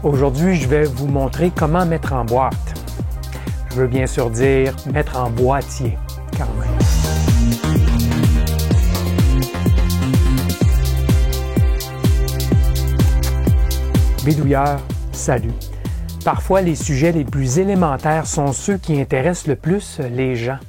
Aujourd'hui, je vais vous montrer comment mettre en boîte. Je veux bien sûr dire mettre en boîtier, quand même. Bidouilleur, salut. Parfois, les sujets les plus élémentaires sont ceux qui intéressent le plus les gens.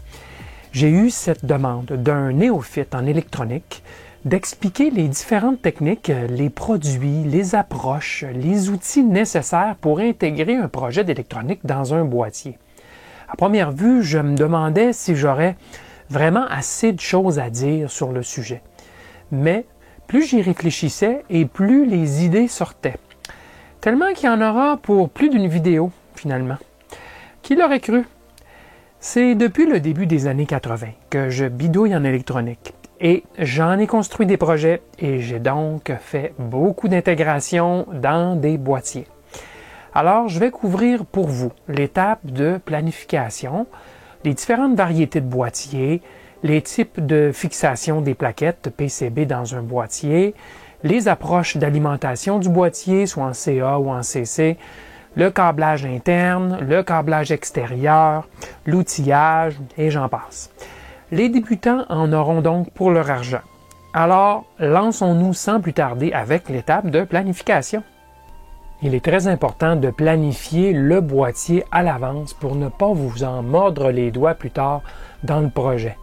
J'ai eu cette demande d'un néophyte en électronique d'expliquer les différentes techniques, les produits, les approches, les outils nécessaires pour intégrer un projet d'électronique dans un boîtier. À première vue, je me demandais si j'aurais vraiment assez de choses à dire sur le sujet. Mais plus j'y réfléchissais et plus les idées sortaient. Tellement qu'il y en aura pour plus d'une vidéo, finalement. Qui l'aurait cru? C'est depuis le début des années 80 que je bidouille en électronique. Et j'en ai construit des projets et j'ai donc fait beaucoup d'intégration dans des boîtiers. Alors, je vais couvrir pour vous l'étape de planification, les différentes variétés de boîtiers, les types de fixation des plaquettes PCB dans un boîtier, les approches d'alimentation du boîtier, soit en CA ou en CC, le câblage interne, le câblage extérieur, l'outillage et j'en passe. Les débutants en auront donc pour leur argent. Alors, lançons-nous sans plus tarder avec l'étape de planification. Il est très important de planifier le boîtier à l'avance pour ne pas vous en mordre les doigts plus tard dans le projet.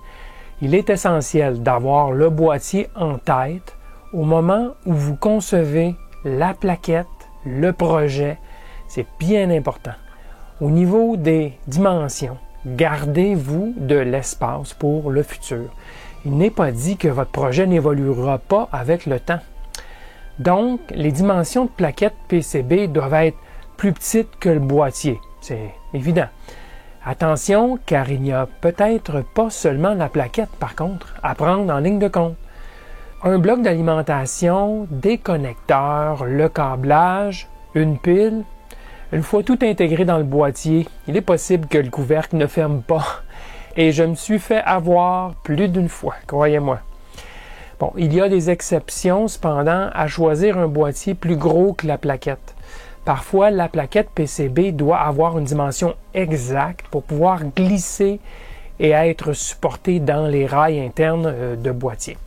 Il est essentiel d'avoir le boîtier en tête au moment où vous concevez la plaquette, le projet. C'est bien important. Au niveau des dimensions, gardez-vous de l'espace pour le futur. Il n'est pas dit que votre projet n'évoluera pas avec le temps. Donc, les dimensions de plaquettes PCB doivent être plus petites que le boîtier. C'est évident. Attention, car il n'y a peut-être pas seulement la plaquette, par contre, à prendre en ligne de compte. Un bloc d'alimentation, des connecteurs, le câblage, une pile. Une fois tout intégré dans le boîtier, il est possible que le couvercle ne ferme pas. Et je me suis fait avoir plus d'une fois, croyez-moi. Bon, il y a des exceptions cependant à choisir un boîtier plus gros que la plaquette. Parfois, la plaquette PCB doit avoir une dimension exacte pour pouvoir glisser et être supportée dans les rails internes de boîtier.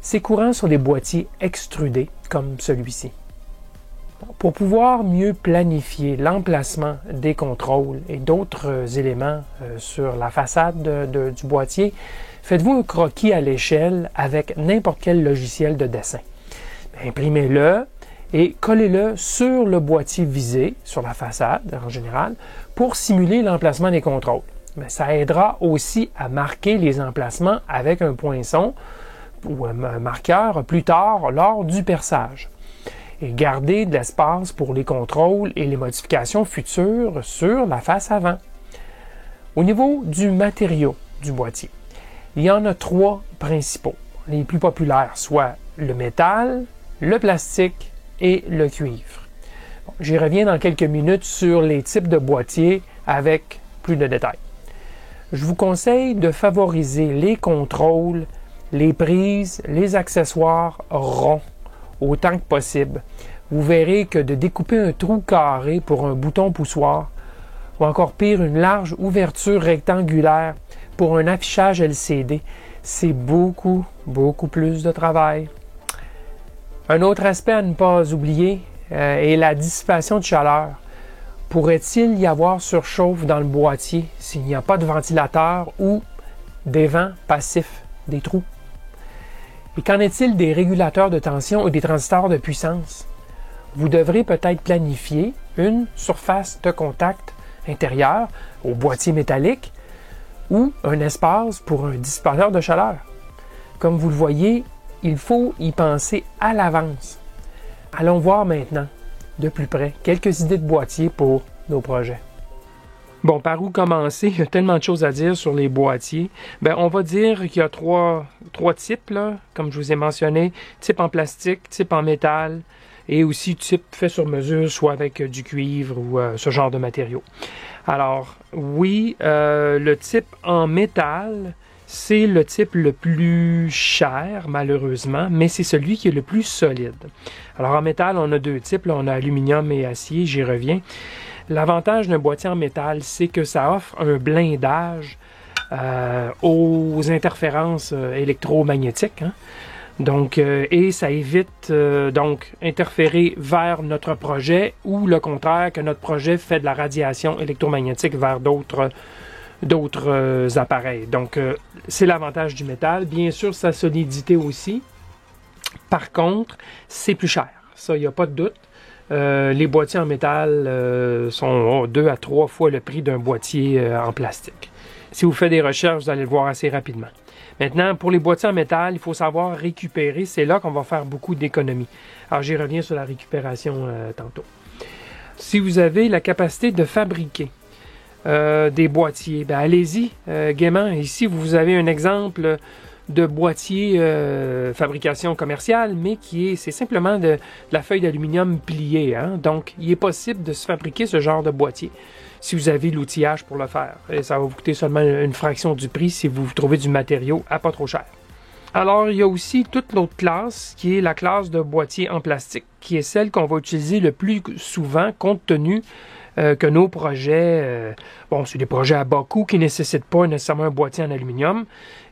C'est courant sur des boîtiers extrudés comme celui-ci. Pour pouvoir mieux planifier l'emplacement des contrôles et d'autres éléments sur la façade du boîtier, faites-vous un croquis à l'échelle avec n'importe quel logiciel de dessin. Imprimez-le et collez-le sur le boîtier visé, sur la façade en général, pour simuler l'emplacement des contrôles. Mais ça aidera aussi à marquer les emplacements avec un poinçon ou un marqueur plus tard lors du perçage. Et garder de l'espace pour les contrôles et les modifications futures sur la face avant. Au niveau du matériau du boîtier, il y en a trois principaux, les plus populaires, soit le métal, le plastique et le cuivre. Bon, j'y reviens dans quelques minutes sur les types de boîtiers avec plus de détails. Je vous conseille de favoriser les contrôles, les prises, les accessoires ronds autant que possible. Vous verrez que de découper un trou carré pour un bouton poussoir, ou encore pire, une large ouverture rectangulaire pour un affichage LCD, c'est beaucoup plus de travail. Un autre aspect à ne pas oublier est la dissipation de chaleur. Pourrait-il y avoir surchauffe dans le boîtier s'il n'y a pas de ventilateur ou des vents passifs, des trous? Et qu'en est-il des régulateurs de tension ou des transistors de puissance? Vous devrez peut-être planifier une surface de contact intérieure au boîtier métallique ou un espace pour un dissipateur de chaleur. Comme vous le voyez, il faut y penser à l'avance. Allons voir maintenant, de plus près, quelques idées de boîtiers pour nos projets. Bon, par où commencer? Il y a tellement de choses à dire sur les boîtiers. On va dire qu'il y a trois types, là, comme je vous ai mentionné. Type en plastique, type en métal et aussi type fait sur mesure, soit avec du cuivre ou ce genre de matériaux. Alors, oui, le type en métal, c'est le type le plus cher, malheureusement, mais c'est celui qui est le plus solide. Alors en métal, on a deux types, là, on a aluminium et acier, j'y reviens. L'avantage d'un boîtier en métal, c'est que ça offre un blindage aux interférences électromagnétiques. Hein? Donc, et ça évite donc interférer vers notre projet ou le contraire, que notre projet fait de la radiation électromagnétique vers d'autres appareils. Donc, c'est l'avantage du métal. Bien sûr, sa solidité aussi. Par contre, c'est plus cher. Ça, il n'y a pas de doute. Les boîtiers en métal sont 2 à 3 fois le prix d'un boîtier en plastique. Si vous faites des recherches, vous allez le voir assez rapidement. Maintenant, pour les boîtiers en métal, il faut savoir récupérer. C'est là qu'on va faire beaucoup d'économies. Alors, j'y reviens sur la récupération tantôt. Si vous avez la capacité de fabriquer des boîtiers, ben allez-y gaiement. Ici, vous avez un exemple de boîtier fabrication commerciale, mais c'est simplement de la feuille d'aluminium pliée. Hein? Donc, il est possible de se fabriquer ce genre de boîtier si vous avez l'outillage pour le faire. Et ça va vous coûter seulement une fraction du prix si vous trouvez du matériau à pas trop cher. Alors, il y a aussi toute l'autre classe, qui est la classe de boîtier en plastique, qui est celle qu'on va utiliser le plus souvent, compte tenu que nos projets, c'est des projets à bas coût qui ne nécessitent pas nécessairement un boîtier en aluminium.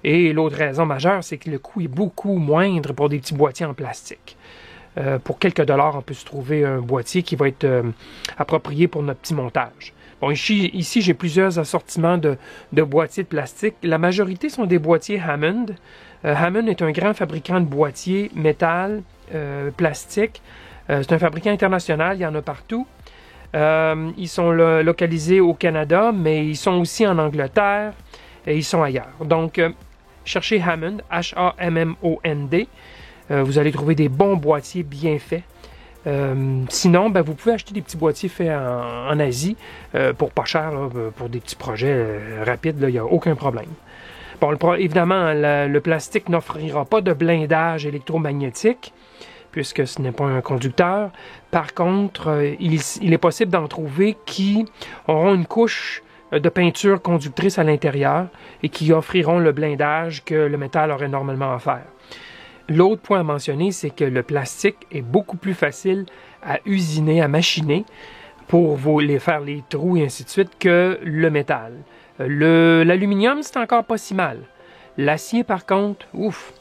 Et l'autre raison majeure, c'est que le coût est beaucoup moindre pour des petits boîtiers en plastique. Pour quelques dollars, on peut se trouver un boîtier qui va être approprié pour notre petit montage. Bon, ici j'ai plusieurs assortiments de boîtiers de plastique. La majorité sont des boîtiers Hammond. Hammond est un grand fabricant de boîtiers métal, plastique. C'est un fabricant international, il y en a partout. Ils sont localisés au Canada, mais ils sont aussi en Angleterre et ils sont ailleurs. Donc, cherchez Hammond, H-A-M-M-O-N-D. Vous allez trouver des bons boîtiers bien faits. Sinon, vous pouvez acheter des petits boîtiers faits en Asie pour pas cher, là, pour des petits projets rapides, il n'y a aucun problème. Bon, évidemment, le plastique n'offrira pas de blindage électromagnétique, puisque ce n'est pas un conducteur. Par contre, il est possible d'en trouver qui auront une couche de peinture conductrice à l'intérieur et qui offriront le blindage que le métal aurait normalement à faire. L'autre point à mentionner, c'est que le plastique est beaucoup plus facile à usiner, à machiner pour faire les trous et ainsi de suite que le métal. L'aluminium, c'est encore pas si mal. L'acier, par contre, ouf!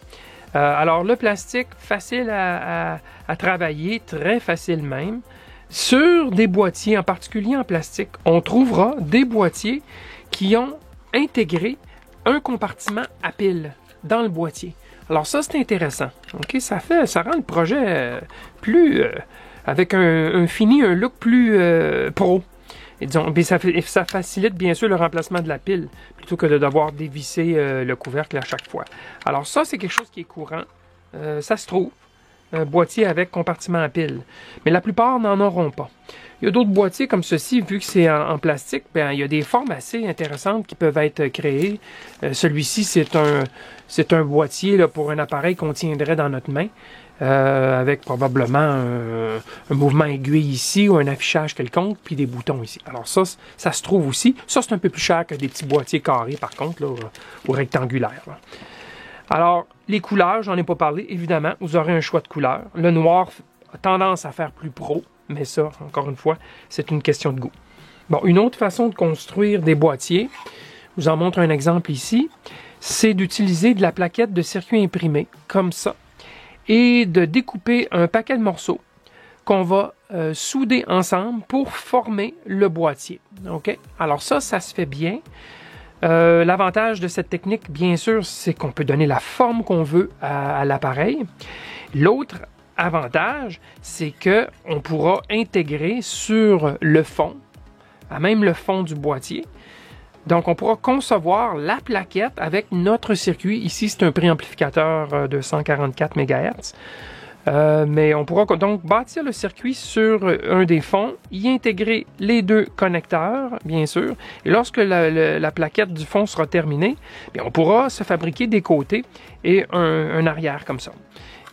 Alors, le plastique, facile à travailler, très facile même. Sur des boîtiers, en particulier en plastique, on trouvera des boîtiers qui ont intégré un compartiment à pile dans le boîtier. Alors ça, c'est intéressant. Okay? Ça rend le projet plus... avec un look plus pro. Et disons, ça facilite bien sûr le remplacement de la pile, plutôt que de devoir dévisser le couvercle à chaque fois. Alors ça, c'est quelque chose qui est courant. Ça se trouve, un boîtier avec compartiment à pile. Mais la plupart n'en auront pas. Il y a d'autres boîtiers comme ceci, vu que c'est en plastique, il y a des formes assez intéressantes qui peuvent être créées. Celui-ci, c'est un boîtier là, pour un appareil qu'on tiendrait dans notre main, avec probablement un mouvement aiguille ici ou un affichage quelconque, puis des boutons ici. Alors ça se trouve aussi. Ça, c'est un peu plus cher que des petits boîtiers carrés, par contre, là, ou rectangulaires. Là. Alors, les couleurs, j'en ai pas parlé, évidemment, vous aurez un choix de couleurs. Le noir a tendance à faire plus pro, mais ça, encore une fois, c'est une question de goût. Bon, une autre façon de construire des boîtiers, je vous en montre un exemple ici, c'est d'utiliser de la plaquette de circuit imprimé, comme ça, et de découper un paquet de morceaux qu'on va souder ensemble pour former le boîtier. Okay? Alors ça se fait bien. L'avantage de cette technique, bien sûr, c'est qu'on peut donner la forme qu'on veut à l'appareil. L'autre avantage, c'est qu'on pourra intégrer sur le fond, à même le fond du boîtier. Donc, on pourra concevoir la plaquette avec notre circuit. Ici, c'est un préamplificateur de 144 MHz. Mais on pourra donc bâtir le circuit sur un des fonds, y intégrer les deux connecteurs, bien sûr. Et lorsque la plaquette du fond sera terminée, bien, on pourra se fabriquer des côtés et un arrière comme ça.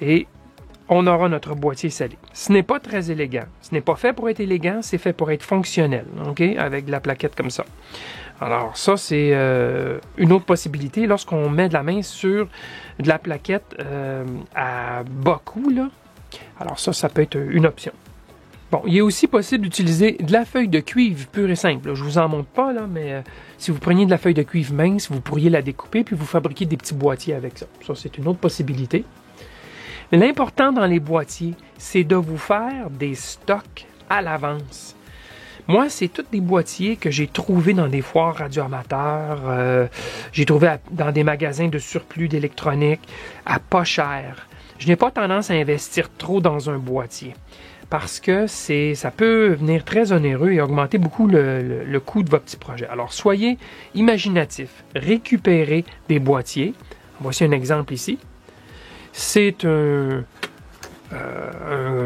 Et on aura notre boîtier scellé. Ce n'est pas très élégant. Ce n'est pas fait pour être élégant, c'est fait pour être fonctionnel, OK? Avec de la plaquette comme ça. Alors ça, c'est une autre possibilité. Lorsqu'on met de la main sur de la plaquette à bas coût, là, alors ça peut être une option. Bon, il est aussi possible d'utiliser de la feuille de cuivre pure et simple. Là, je vous en montre pas, là, mais si vous preniez de la feuille de cuivre mince, vous pourriez la découper puis vous fabriquer des petits boîtiers avec ça. Ça, c'est une autre possibilité. Mais l'important dans les boîtiers, c'est de vous faire des stocks à l'avance. Moi, c'est tous des boîtiers que j'ai trouvés dans des foires radioamateurs, j'ai trouvé dans des magasins de surplus d'électronique à pas cher. Je n'ai pas tendance à investir trop dans un boîtier parce que ça peut venir très onéreux et augmenter beaucoup le coût de votre petit projet. Alors, soyez imaginatifs, récupérez des boîtiers. Voici un exemple ici. C'est un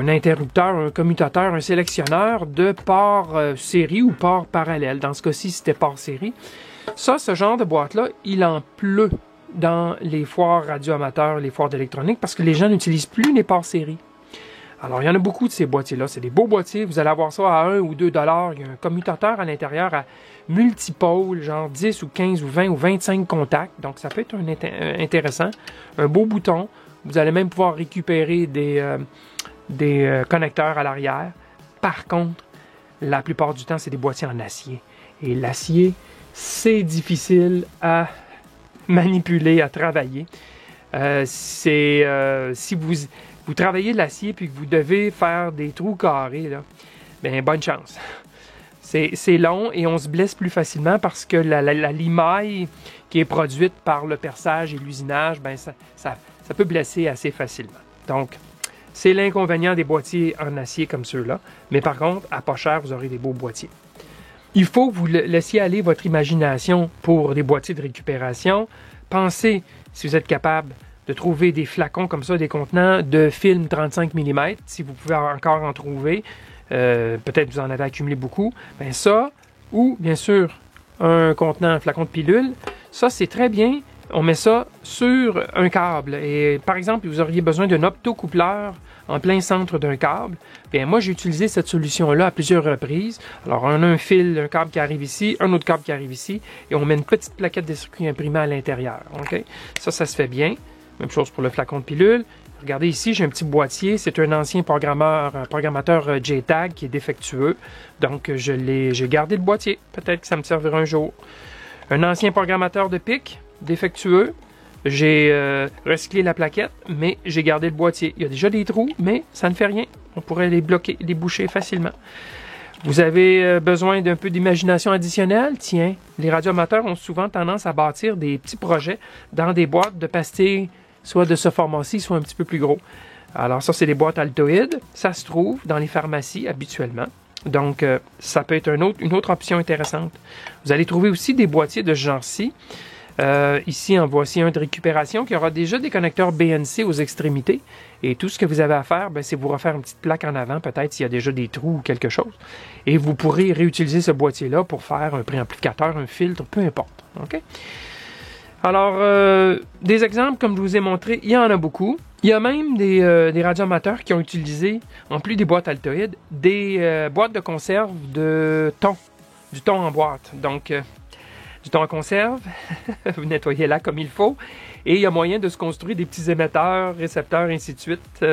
interrupteur, un commutateur, un sélectionneur de port série ou port parallèle. Dans ce cas-ci, c'était port série. Ça, ce genre de boîte-là, il en pleut dans les foires radioamateurs, les foires d'électronique, parce que les gens n'utilisent plus les ports série. Alors, il y en a beaucoup de ces boîtiers-là. C'est des beaux boîtiers. Vous allez avoir ça à 1 ou 2 $. Il y a un commutateur à l'intérieur à multipôle, genre 10 ou 15 ou 20 ou 25 contacts. Donc, ça peut être intéressant. Un beau bouton. Vous allez même pouvoir récupérer des connecteurs à l'arrière. Par contre, la plupart du temps, c'est des boîtiers en acier. Et l'acier, c'est difficile à manipuler, à travailler. Si vous travaillez de l'acier puis que vous devez faire des trous carrés, là, bien, bonne chance. C'est long et on se blesse plus facilement parce que la limaille qui est produite par le perçage et l'usinage, bien, ça peut blesser assez facilement. Donc, c'est l'inconvénient des boîtiers en acier comme ceux-là. Mais par contre, à pas cher, vous aurez des beaux boîtiers. Il faut que vous laissiez aller votre imagination pour des boîtiers de récupération. Pensez, si vous êtes capable, de trouver des flacons comme ça, des contenants de film 35 mm, si vous pouvez encore en trouver. Peut-être vous en avez accumulé beaucoup. Bien ça, ou bien sûr, un contenant, un flacon de pilule, ça c'est très bien. On met ça sur un câble. Et par exemple, vous auriez besoin d'un optocoupleur en plein centre d'un câble. Bien, moi, j'ai utilisé cette solution-là à plusieurs reprises. Alors, on a un fil, un câble qui arrive ici, un autre câble qui arrive ici, et on met une petite plaquette de circuit imprimé à l'intérieur. OK? Ça se fait bien. Même chose pour le flacon de pilule. Regardez ici, j'ai un petit boîtier. C'est un ancien programmateur JTAG qui est défectueux. Donc, j'ai gardé le boîtier. Peut-être que ça me servira un jour. Un ancien programmateur de PIC défectueux. J'ai recyclé la plaquette, mais j'ai gardé le boîtier. Il y a déjà des trous, mais ça ne fait rien. On pourrait les bloquer, les boucher facilement. Vous avez besoin d'un peu d'imagination additionnelle? Tiens, les radioamateurs ont souvent tendance à bâtir des petits projets dans des boîtes de pastilles, soit de ce format-ci, soit un petit peu plus gros. Alors ça, c'est des boîtes Altoïdes. Ça se trouve dans les pharmacies habituellement. Donc, ça peut être une autre option intéressante. Vous allez trouver aussi des boîtiers de ce genre-ci. Ici, en voici un de récupération qui aura déjà des connecteurs BNC aux extrémités. Et tout ce que vous avez à faire, c'est vous refaire une petite plaque en avant, peut-être s'il y a déjà des trous ou quelque chose. Et vous pourrez réutiliser ce boîtier-là pour faire un préamplificateur, un filtre, peu importe. OK? Alors, des exemples, comme je vous ai montré, il y en a beaucoup. Il y a même des radioamateurs qui ont utilisé, en plus des boîtes Altoïdes, des boîtes de conserve de thon, du thon en boîte. Donc, du thon en conserve, vous nettoyez là comme il faut, et il y a moyen de se construire des petits émetteurs, récepteurs, ainsi de suite,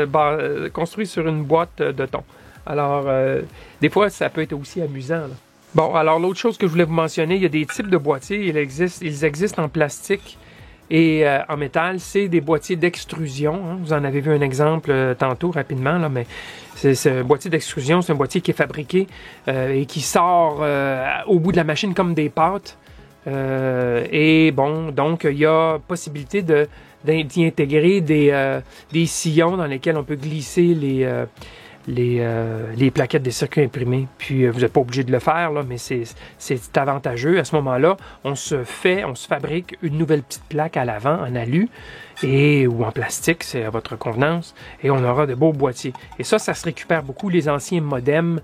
construits sur une boîte de thon. Alors, des fois, ça peut être aussi amusant, là. Bon, alors l'autre chose que je voulais vous mentionner, il y a des types de boîtiers, ils existent en plastique et en métal, c'est des boîtiers d'extrusion. Hein. Vous en avez vu un exemple tantôt, rapidement, là, mais c'est un boîtier d'extrusion, c'est un boîtier qui est fabriqué et qui sort au bout de la machine comme des pâtes. Et bon, donc il y a possibilité d'y intégrer des sillons dans lesquels on peut glisser les plaquettes des circuits imprimés. Puis vous n'êtes pas obligé de le faire, là, mais c'est avantageux. À ce moment-là, on se fabrique une nouvelle petite plaque à l'avant en alu ou en plastique, c'est à votre convenance, et on aura de beaux boîtiers. Et ça se récupère beaucoup. Les anciens modems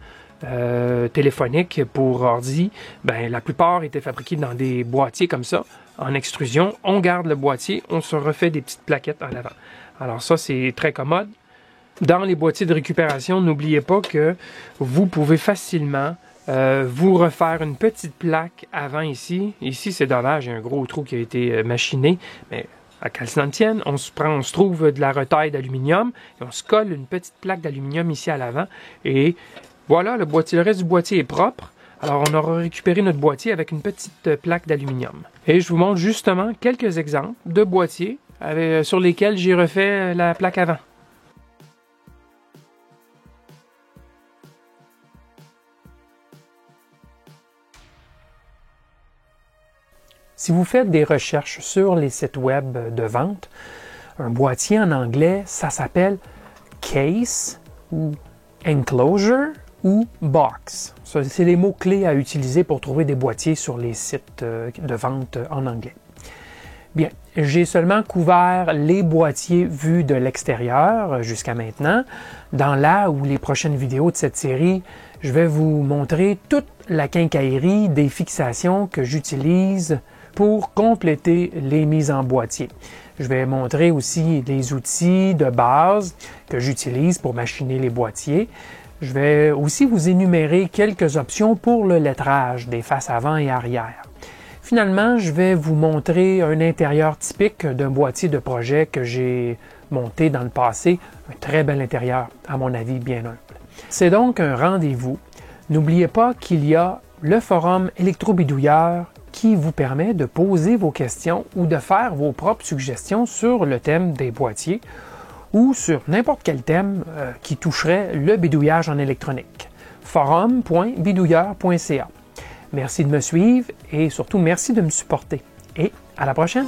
téléphoniques pour ordi, ben la plupart étaient fabriqués dans des boîtiers comme ça, en extrusion. On garde le boîtier, on se refait des petites plaquettes en avant. Alors ça, c'est très commode. Dans les boîtiers de récupération, n'oubliez pas que vous pouvez facilement vous refaire une petite plaque avant ici. Ici, c'est dommage, il y a un gros trou qui a été machiné, mais à Cale-Saint-Étienne, on se trouve de la retaille d'aluminium et on se colle une petite plaque d'aluminium ici à l'avant. Et voilà, le reste du boîtier est propre. Alors, on aura récupéré notre boîtier avec une petite plaque d'aluminium. Et je vous montre justement quelques exemples de boîtiers sur lesquels j'ai refait la plaque avant. Si vous faites des recherches sur les sites web de vente, un boîtier en anglais, ça s'appelle case ou enclosure ou box. C'est les mots-clés à utiliser pour trouver des boîtiers sur les sites de vente en anglais. Bien, j'ai seulement couvert les boîtiers vus de l'extérieur jusqu'à maintenant. Dans la ou les prochaines vidéos de cette série, je vais vous montrer toute la quincaillerie des fixations que j'utilise pour compléter les mises en boîtier. Je vais montrer aussi les outils de base que j'utilise pour machiner les boîtiers. Je vais aussi vous énumérer quelques options pour le lettrage des faces avant et arrière. Finalement, je vais vous montrer un intérieur typique d'un boîtier de projet que j'ai monté dans le passé. Un très bel intérieur, à mon avis, bien humble. C'est donc un rendez-vous. N'oubliez pas qu'il y a le forum Électrobidouilleur qui vous permet de poser vos questions ou de faire vos propres suggestions sur le thème des boîtiers ou sur n'importe quel thème qui toucherait le bidouillage en électronique. forum.bidouilleur.ca. Merci de me suivre et surtout merci de me supporter. Et à la prochaine!